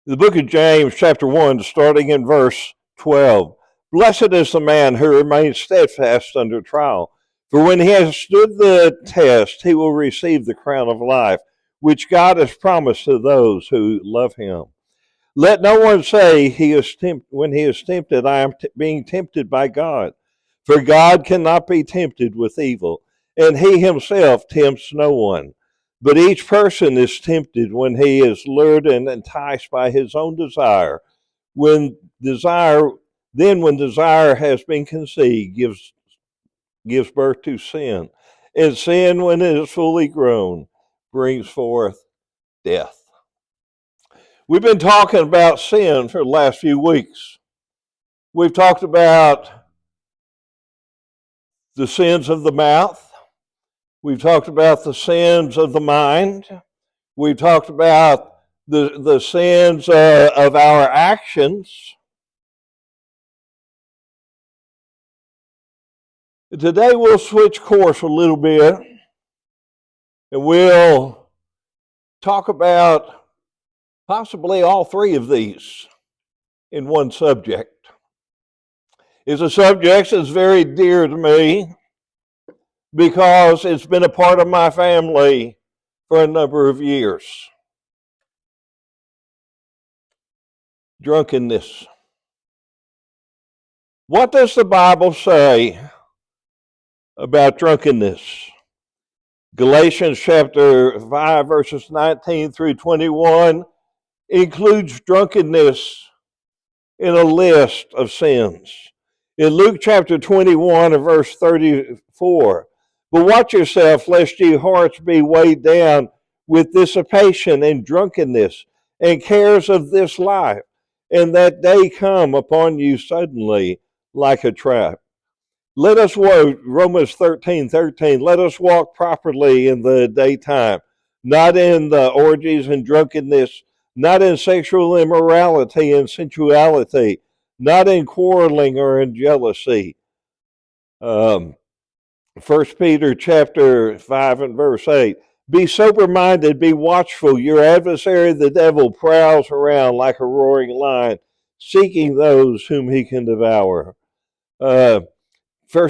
The book of James, chapter 1, starting in verse 12. Blessed is the man who remains steadfast under trial, for when he has stood the test, he will receive the crown of life, which God has promised to those who love him. Let no one say when he is tempted, I am being tempted by God. For God cannot be tempted with evil, and he himself tempts no one. But each person is tempted when he is lured and enticed by his own desire. When desire, when desire has been conceived, gives birth to sin. And sin, when it is fully grown, brings forth death. We've been talking about sin for the last few weeks. We've talked about the sins of the mouth. We've talked about the sins of the mind. We've talked about the sins of our actions. Today we'll switch course a little bit and we'll talk about possibly all three of these in one subject. It's a subject that's very dear to me because it's been a part of my family for a number of years. Drunkenness. What does the Bible say about drunkenness? Galatians chapter 5, verses 19 through 21 includes drunkenness in a list of sins. In Luke chapter 21 and verse 34, but watch yourself, lest your hearts be weighed down with dissipation and drunkenness and cares of this life, and that day come upon you suddenly like a trap. Let us walk, Romans 13:13, let us walk properly in the daytime, not in the orgies and drunkenness, not in sexual immorality and sensuality, not in quarreling or in jealousy. 1 Peter chapter 5 and verse 8. Be sober-minded, be watchful. Your adversary, the devil, prowls around like a roaring lion, seeking those whom he can devour. 1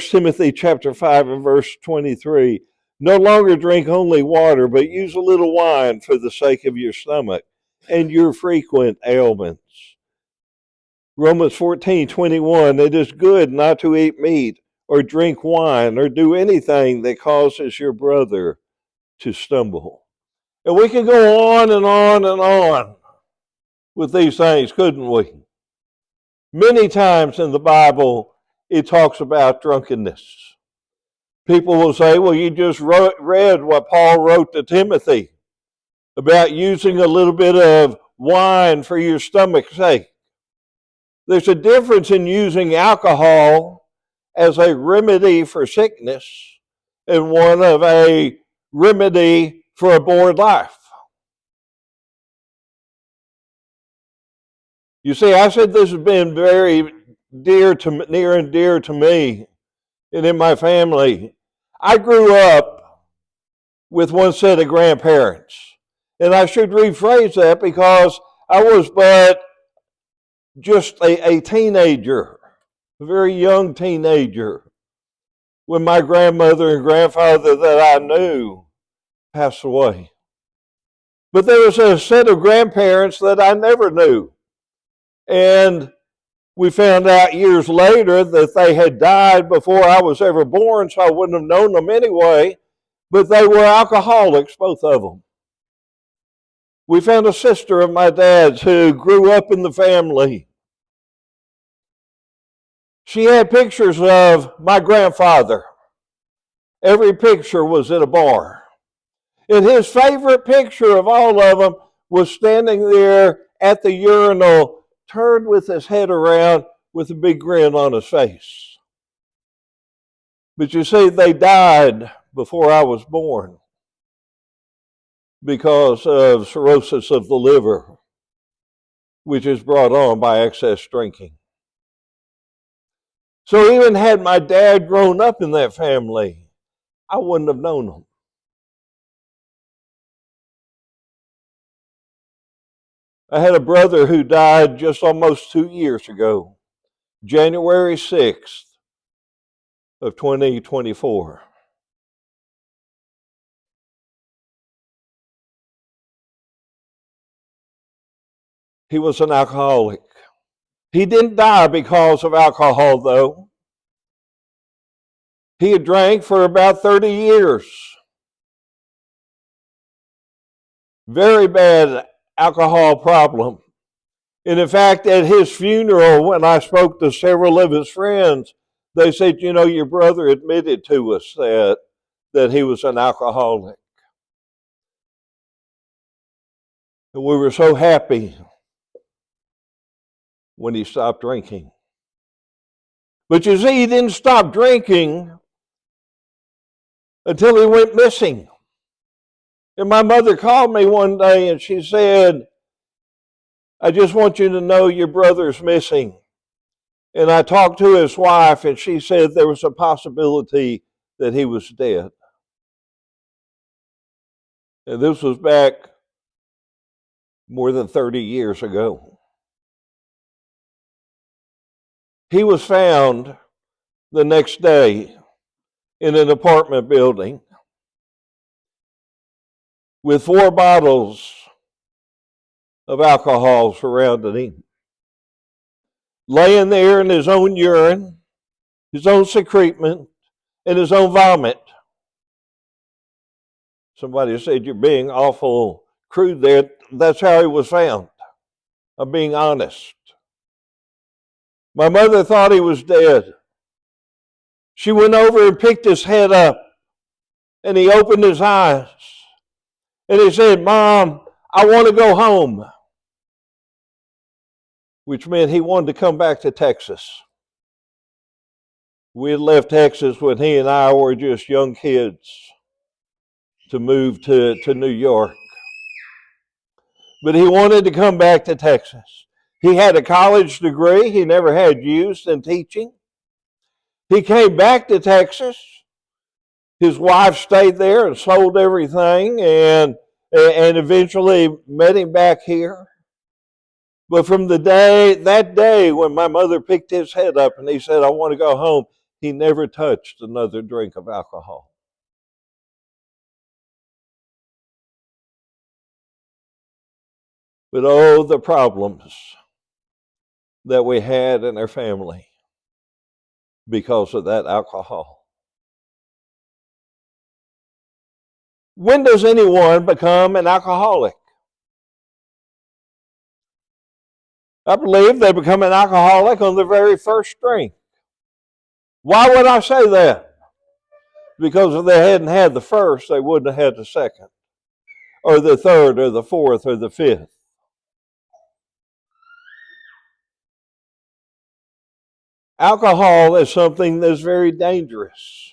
Timothy chapter 5 and verse 23. No longer drink only water, but use a little wine for the sake of your stomach and your frequent ailments. Romans 14:21. It is good not to eat meat or drink wine or do anything that causes your brother to stumble. And we can go on and on and on with these things, couldn't we? Many times in the Bible, it talks about drunkenness. People will say, well, you just read what Paul wrote to Timothy about using a little bit of wine for your stomach's sake. There's a difference in using alcohol as a remedy for sickness and one of a remedy for a bored life. You see, I said this has been very near and dear to me and in my family. I grew up with one set of grandparents. And I should rephrase that because I was but just a teenager, a very young teenager, when my grandmother and grandfather that I knew passed away. But there was a set of grandparents that I never knew. And we found out years later that they had died before I was ever born, so I wouldn't have known them anyway. But they were alcoholics, both of them. We found a sister of my dad's who grew up in the family. She had pictures of my grandfather. Every picture was at a bar. And his favorite picture of all of them was standing there at the urinal, turned with his head around with a big grin on his face. But you see, they died before I was born because of cirrhosis of the liver, which is brought on by excess drinking. So even had my dad grown up in that family, I wouldn't have known them. I had a brother who died just almost 2 years ago, January 6th of 2024. He was an alcoholic. He didn't die because of alcohol, though. He had drank for about 30 years. Very bad alcohol problem. And in fact, at his funeral, when I spoke to several of his friends, they said, you know, your brother admitted to us that he was an alcoholic. And we were so happy when he stopped drinking. But you see, he didn't stop drinking until he went missing. And my mother called me one day and she said, I just want you to know your brother's missing. And I talked to his wife and she said there was a possibility that he was dead. And this was back more than 30 years ago. He was found the next day in an apartment building with 4 bottles of alcohol surrounding him, laying there in his own urine, his own secretion, and his own vomit. Somebody said, you're being awful crude there. That's how he was found. I'm being honest. My mother thought he was dead. She went over and picked his head up, and he opened his eyes. And he said, Mom, I want to go home. Which meant he wanted to come back to Texas. We had left Texas when he and I were just young kids to move to New York. But he wanted to come back to Texas. He had a college degree he never had used in teaching. He came back to Texas. His wife stayed there and sold everything and eventually met him back here. But from that day when my mother picked his head up and he said, I want to go home, he never touched another drink of alcohol. But oh, the problems that we had in our family because of that alcohol. When does anyone become an alcoholic? I believe they become an alcoholic on the very first drink. Why would I say that? Because if they hadn't had the first, they wouldn't have had the second, or the third, or the fourth, or the fifth. Alcohol is something that's very dangerous.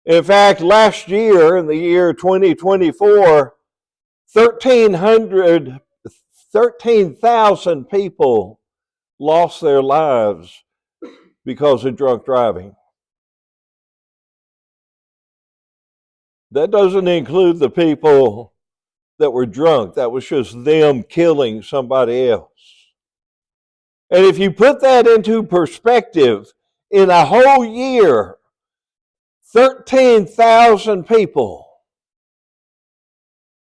In fact, last year, in the year 2024, 13,000 people lost their lives because of drunk driving. That doesn't include the people that were drunk. That was just them killing somebody else. And if you put that into perspective, in a whole year, 13,000 people.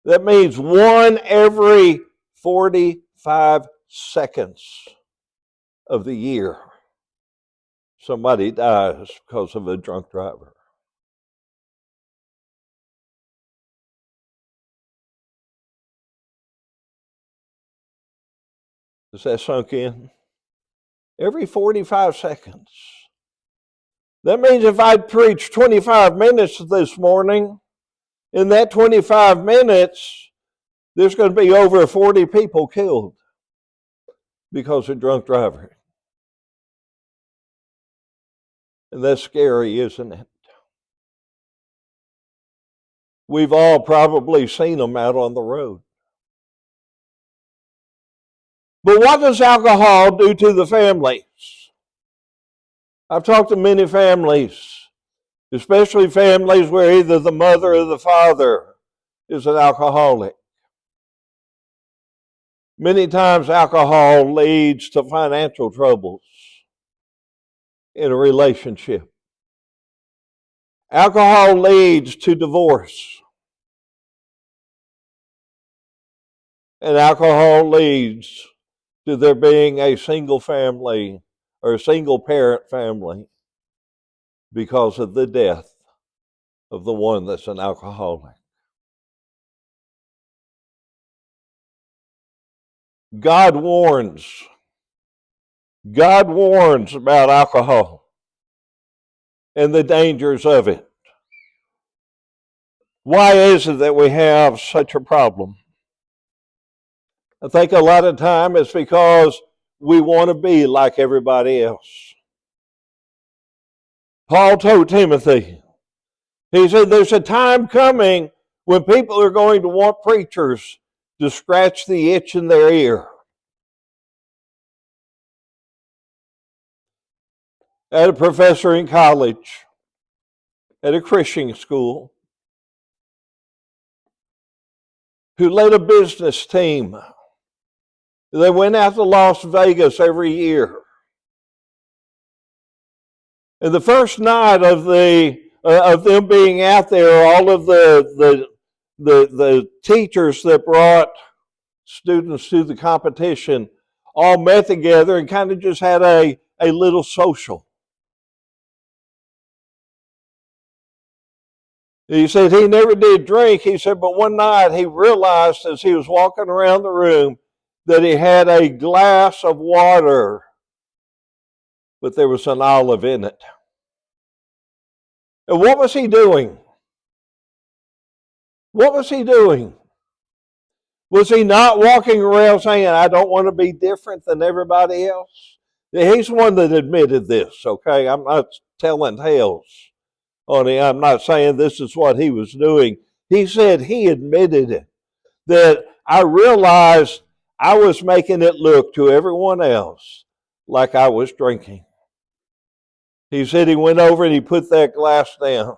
That means 1 every 45 seconds of the year. Somebody dies because of a drunk driver. Does that sunk in? Every 45 seconds. That means if I'd preached 25 minutes this morning, in that 25 minutes, there's going to be over 40 people killed because of drunk driving. And that's scary, isn't it? We've all probably seen them out on the road. But what does alcohol do to the families? I've talked to many families, especially families where either the mother or the father is an alcoholic. Many times alcohol leads to financial troubles in a relationship. Alcohol leads to divorce. And alcohol leads to there being a single family or a single parent family because of the death of the one that's an alcoholic. God warns about alcohol and the dangers of it. Why is it that we have such a problem? I think a lot of time it's because we want to be like everybody else. Paul told Timothy, he said, there's a time coming when people are going to want preachers to scratch the itch in their ear. I had a professor in college at a Christian school who led a business team. They went out to Las Vegas every year. And the first night of them being out there, all of the teachers that brought students to the competition all met together and kind of just had a little social. He said he never did drink. He said, but one night he realized as he was walking around the room that he had a glass of water, but there was an olive in it. And what was he doing? What was he doing? Was he not walking around saying, I don't want to be different than everybody else? He's one that admitted this, okay? I'm not telling tales on it. I'm not saying this is what he was doing. He said he admitted it, that I realized I was making it look to everyone else like I was drinking. He said he went over and he put that glass down.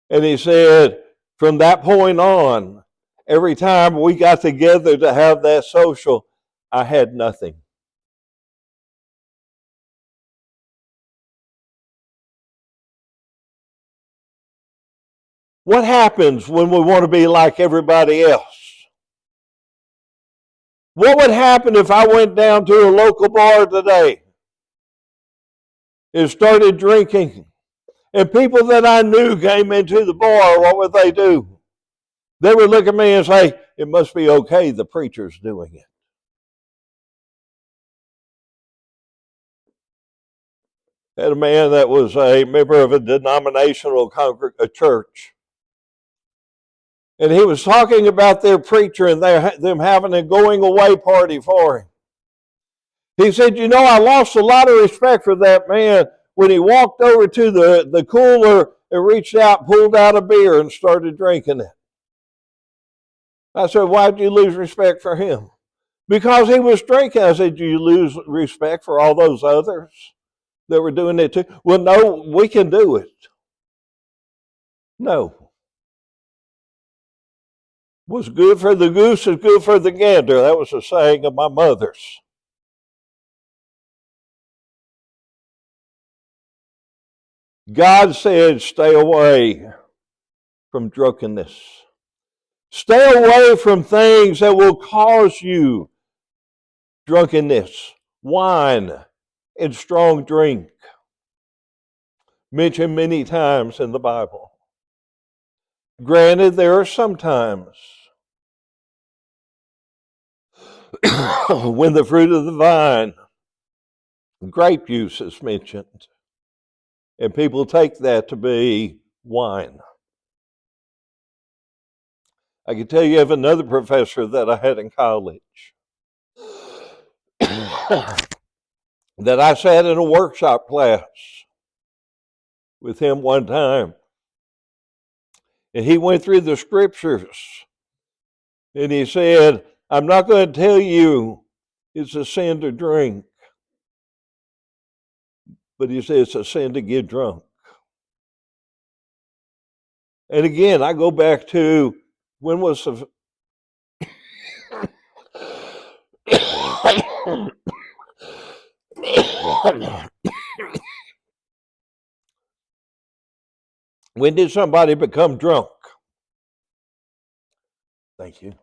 And he said, from that point on, every time we got together to have that social, I had nothing. What happens when we want to be like everybody else? What would happen if I went down to a local bar today and started drinking, and people that I knew came into the bar? What would they do? They would look at me and say, it must be okay, the preacher's doing it. I had a man that was a member of a denominational church. And he was talking about their preacher and them having a going away party for him. He said, I lost a lot of respect for that man when he walked over to the cooler and reached out, pulled out a beer and started drinking it. I said, why did you lose respect for him? Because he was drinking. I said, do you lose respect for all those others that were doing it too? Well, no, we can do it. No. What's good for the goose is good for the gander. That was a saying of my mother's. God said, stay away from drunkenness. Stay away from things that will cause you drunkenness, wine, and strong drink. Mentioned many times in the Bible. Granted, there are some times when the fruit of the vine, grape juice is mentioned, and people take that to be wine. I can tell you of another professor that I had in college that I sat in a workshop class with him one time. And he went through the scriptures and he said, I'm not going to tell you it's a sin to drink, but he said it's a sin to get drunk. And again, I go back to when was the When did somebody become drunk? Thank you.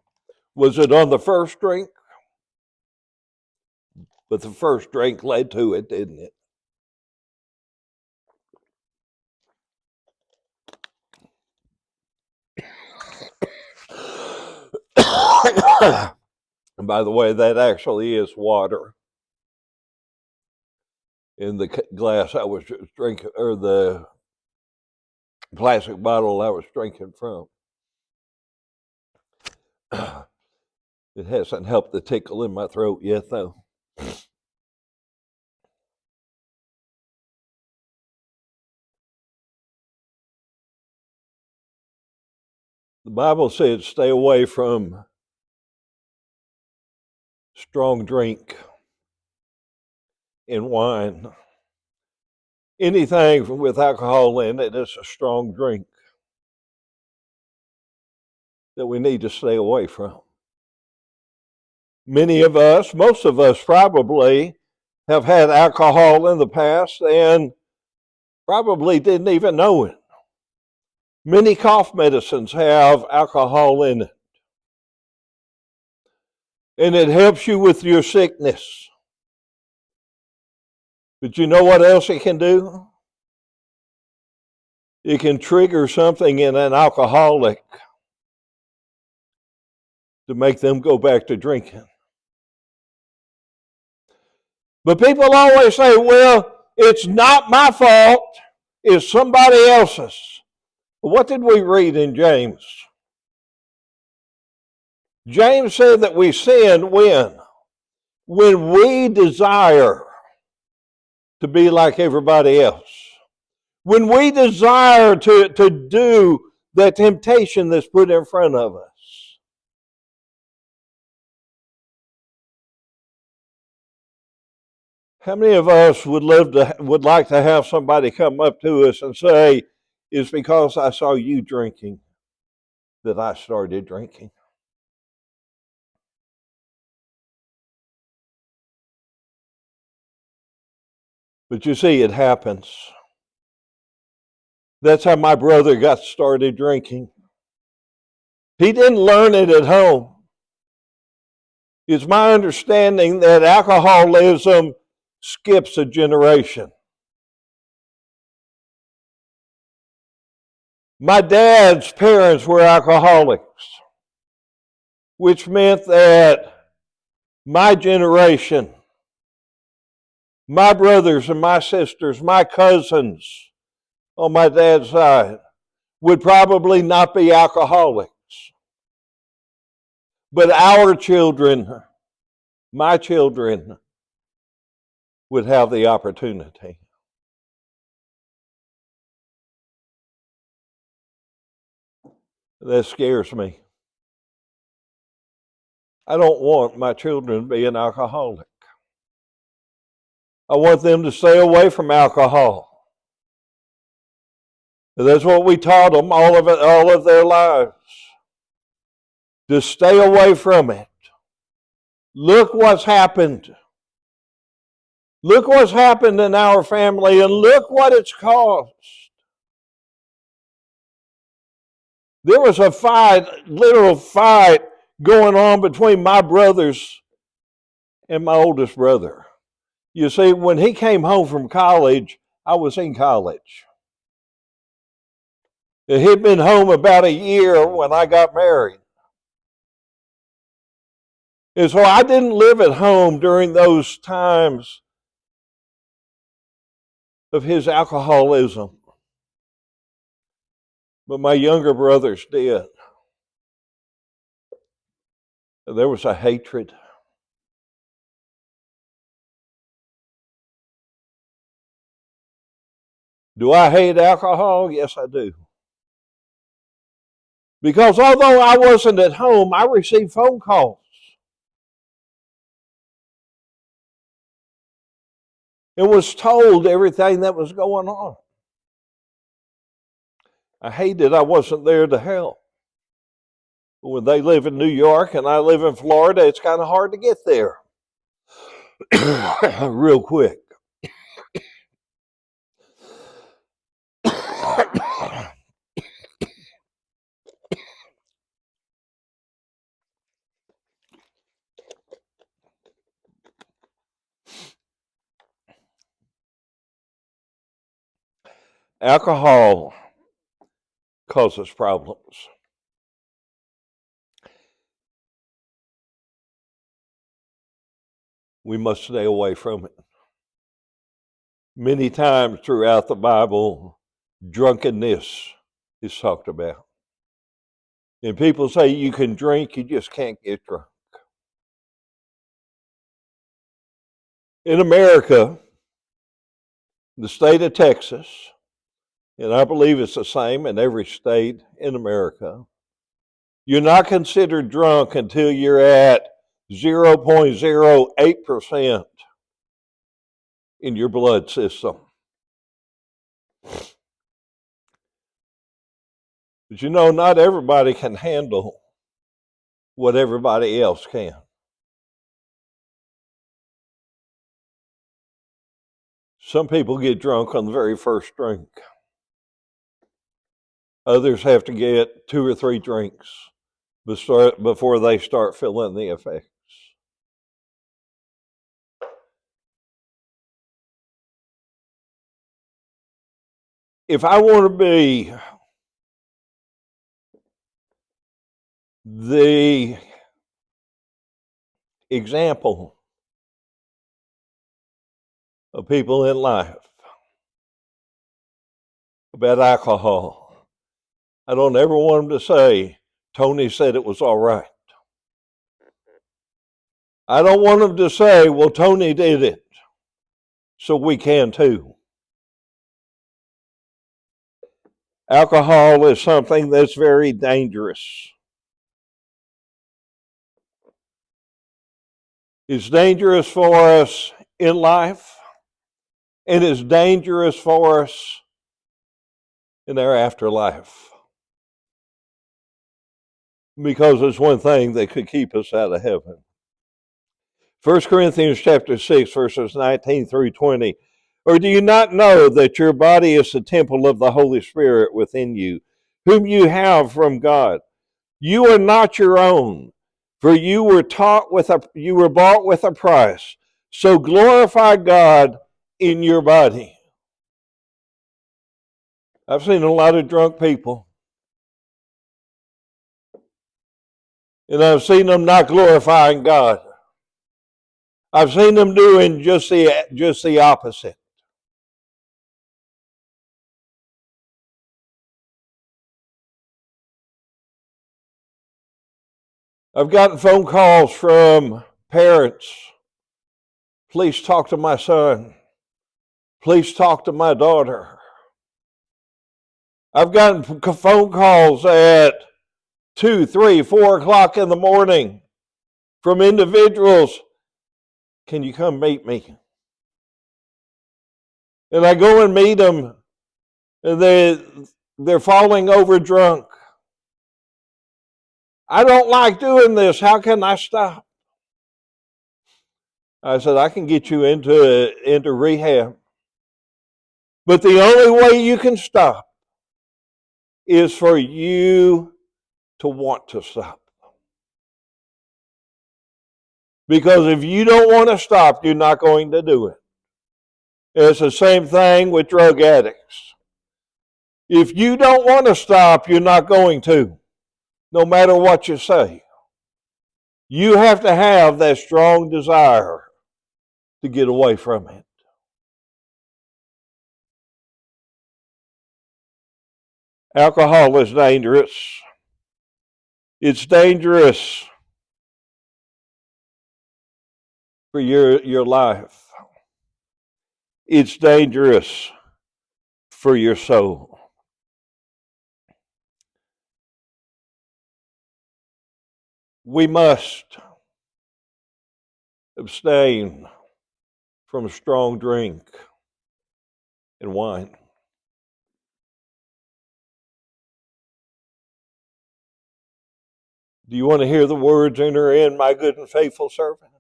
Was it on the first drink? But the first drink led to it, didn't it? And by the way, that actually is water in the glass I was drinking, or the plastic bottle I was drinking from. It hasn't helped the tickle in my throat yet, though. The Bible says stay away from strong drink and wine. Anything with alcohol in it is a strong drink that we need to stay away from. Many of us, most of us probably, have had alcohol in the past and probably didn't even know it. Many cough medicines have alcohol in it. And it helps you with your sickness. But you know what else it can do? It can trigger something in an alcoholic to make them go back to drinking. But people always say, well, it's not my fault, it's somebody else's. What did we read in James? James said that we sin when? When we desire to be like everybody else. When we desire to do the temptation that's put in front of us. How many of us would like to have somebody come up to us and say, it's because I saw you drinking that I started drinking? But you see, it happens. That's how my brother got started drinking. He didn't learn it at home. It's my understanding that alcoholism skips a generation. My dad's parents were alcoholics, which meant that my generation, my brothers and my sisters, my cousins on my dad's side, would probably not be alcoholics. But our children, my children, would have the opportunity. That scares me. I don't want my children to be an alcoholic. I want them to stay away from alcohol. That's what we taught them all of their lives. To stay away from it. Look what's happened. Look what's happened in our family, and look what it's caused. There was a literal fight going on between my brothers and my oldest brother. You see, when he came home from college, I was in college. He'd been home about a year when I got married. And so I didn't live at home during those times of his alcoholism. But my younger brothers did. There was a hatred. Do I hate alcohol? Yes, I do. Because although I wasn't at home, I received phone calls. And was told everything that was going on. I hated I wasn't there to help. When they live in New York and I live in Florida, it's kind of hard to get there. real quick. Alcohol causes problems. We must stay away from it. Many times throughout the Bible, drunkenness is talked about. And people say you can drink, you just can't get drunk. In America, the state of Texas, and I believe it's the same in every state in America, you're not considered drunk until you're at 0.08% in your blood system. But you know, not everybody can handle what everybody else can. Some people get drunk on the very first drink. Others have to get 2 or 3 drinks before they start feeling the effects. If I want to be the example of people in life about alcohol, I don't ever want them to say, Tony said it was all right. I don't want them to say, well, Tony did it, so we can too. Alcohol is something that's very dangerous. It's dangerous for us in life, and it's dangerous for us in our afterlife. Because it's one thing that could keep us out of heaven. 1 Corinthians chapter 6, verses 19 through 20. Or do you not know that your body is the temple of the Holy Spirit within you, whom you have from God? You are not your own, for you were bought with a price. So glorify God in your body. I've seen a lot of drunk people, and I've seen them not glorifying God. I've seen them doing just the opposite. I've gotten phone calls from parents. Please talk to my son. Please talk to my daughter. I've gotten phone calls at 2, 3, 4 o'clock in the morning from individuals. Can you come meet me? And I go and meet them, and they're falling over drunk. I don't like doing this. How can I stop? I said, I can get you into rehab. But the only way you can stop is for you to want to stop. Because if you don't want to stop, you're not going to do it. It's the same thing with drug addicts. If you don't want to stop, you're not going to, no matter what you say. You have to have that strong desire to get away from it. Alcohol is dangerous. It's dangerous for your life. It's dangerous for your soul. We must abstain from strong drink and wine. Do you want to hear the words, enter in, my good and faithful servant?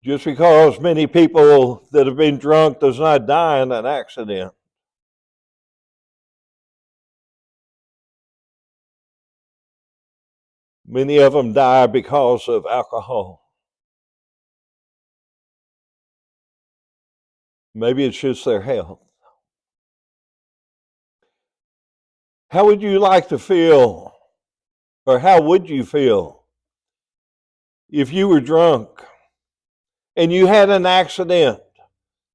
Just because many people that have been drunk does not die in an accident. Many of them die because of alcohol. Maybe it's just their health. How would you like to feel, or how would you feel if you were drunk and you had an accident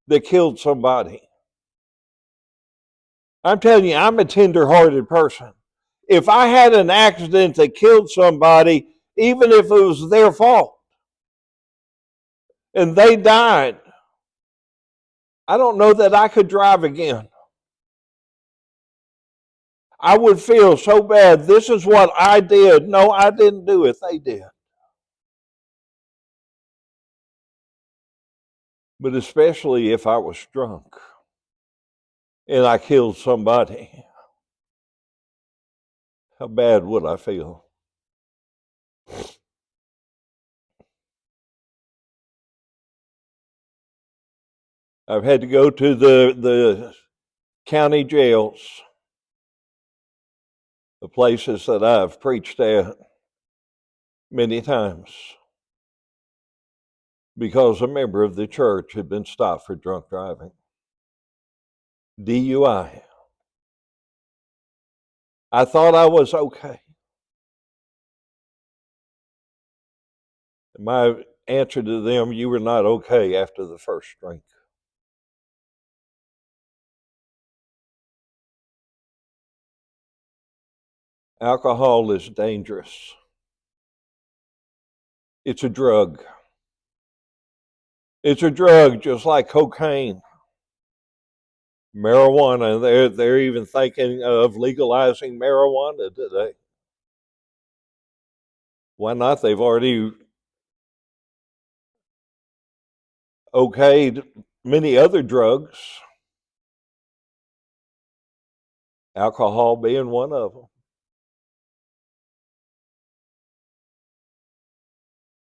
that killed somebody? I'm telling you, I'm a tender-hearted person. If I had an accident that killed somebody, even if it was their fault, and they died, I don't know that I could drive again. I would feel so bad. This is what I did. No, I didn't do it. They did. But especially if I was drunk and I killed somebody, how bad would I feel? I've had to go to the county jails, the places that I've preached at many times, because a member of the church had been stopped for drunk driving. DUI. I thought I was okay. My answer to them, you were not okay after the first drink. Alcohol is dangerous. It's a drug. It's a drug just like cocaine, marijuana. They're even thinking of legalizing marijuana today. Why not? They've already okayed many other drugs, alcohol being one of them.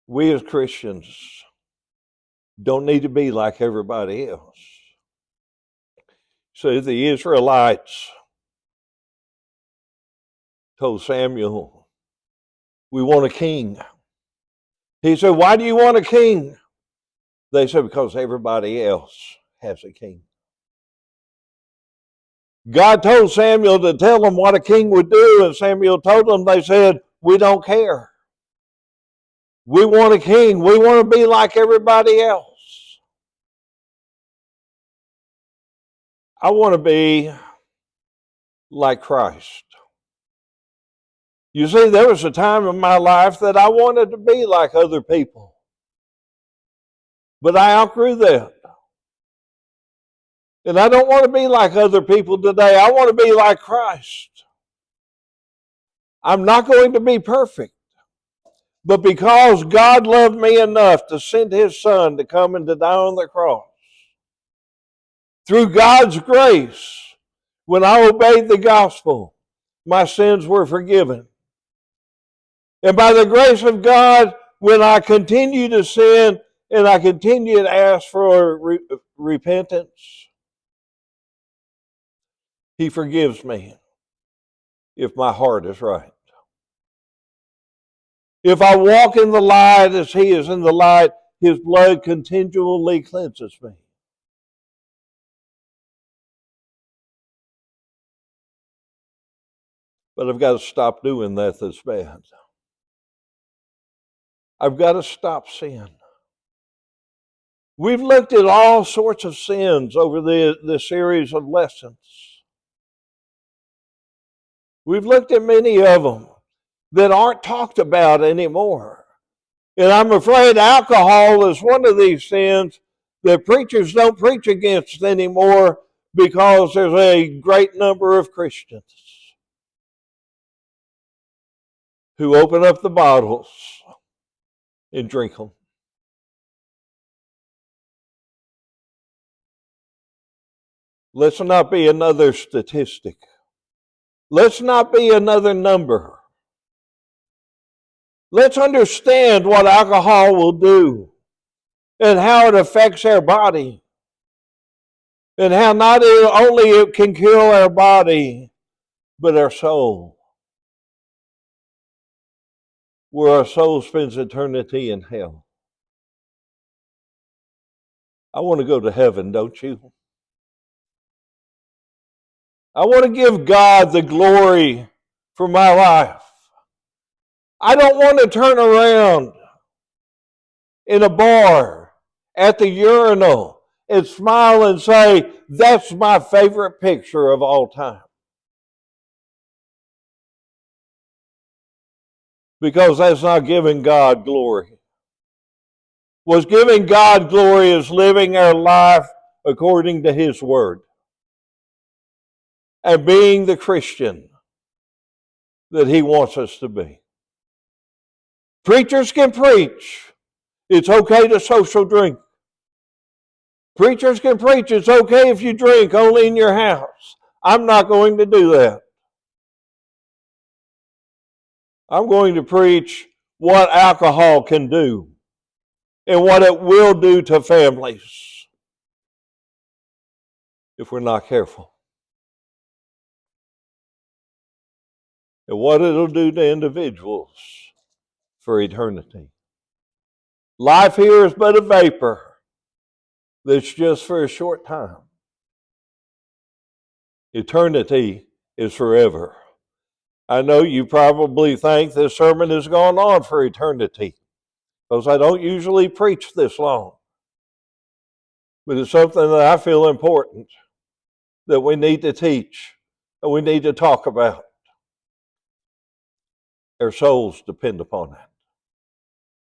We as Christians don't need to be like everybody else. So the Israelites told Samuel, we want a king. He said, why do you want a king? They said, because everybody else has a king. God told Samuel to tell them what a king would do, and Samuel told them, they said, we don't care. We want a king. We want to be like everybody else. I want to be like Christ. You see, there was a time in my life that I wanted to be like other people. But I outgrew that. And I don't want to be like other people today. I want to be like Christ. I'm not going to be perfect. But because God loved me enough to send His Son to come and to die on the cross, through God's grace, when I obeyed the gospel, my sins were forgiven. And by the grace of God, when I continue to sin and I continue to ask for repentance, He forgives me if my heart is right. If I walk in the light as He is in the light, His blood continually cleanses me. But I've got to stop doing that. That's bad. I've got to stop sin. We've looked at all sorts of sins over the series of lessons. We've looked at many of them that aren't talked about anymore. And I'm afraid alcohol is one of these sins that preachers don't preach against anymore because there's a great number of Christians who open up the bottles and drink them. Let's not be another statistic. Let's not be another number. Let's understand what alcohol will do. and how it affects our body, and how not only it can kill our body, but our soul, where our soul spends eternity in hell. I want to go to heaven, don't you? I want to give God the glory for my life. I don't want to turn around in a bar at the urinal and smile and say, that's my favorite picture of all time. Because that's not giving God glory. Was giving God glory is living our life according to His Word and being the Christian that He wants us to be. Preachers can preach. It's okay to social drink. Preachers can preach. It's okay if you drink only in your house. I'm not going to do that. I'm going to preach what alcohol can do and what it will do to families if we're not careful. And what it'll do to individuals for eternity. Life here is but a vapor that's just for a short time. Eternity is forever. I know you probably think this sermon has gone on for eternity, because I don't usually preach this long. But it's something that I feel important that we need to teach and we need to talk about. Our souls depend upon that.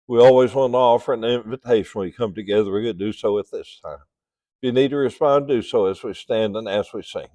We always want to offer an invitation when we come together. We're going to do so at this time. If you need to respond, do so as we stand and as we sing.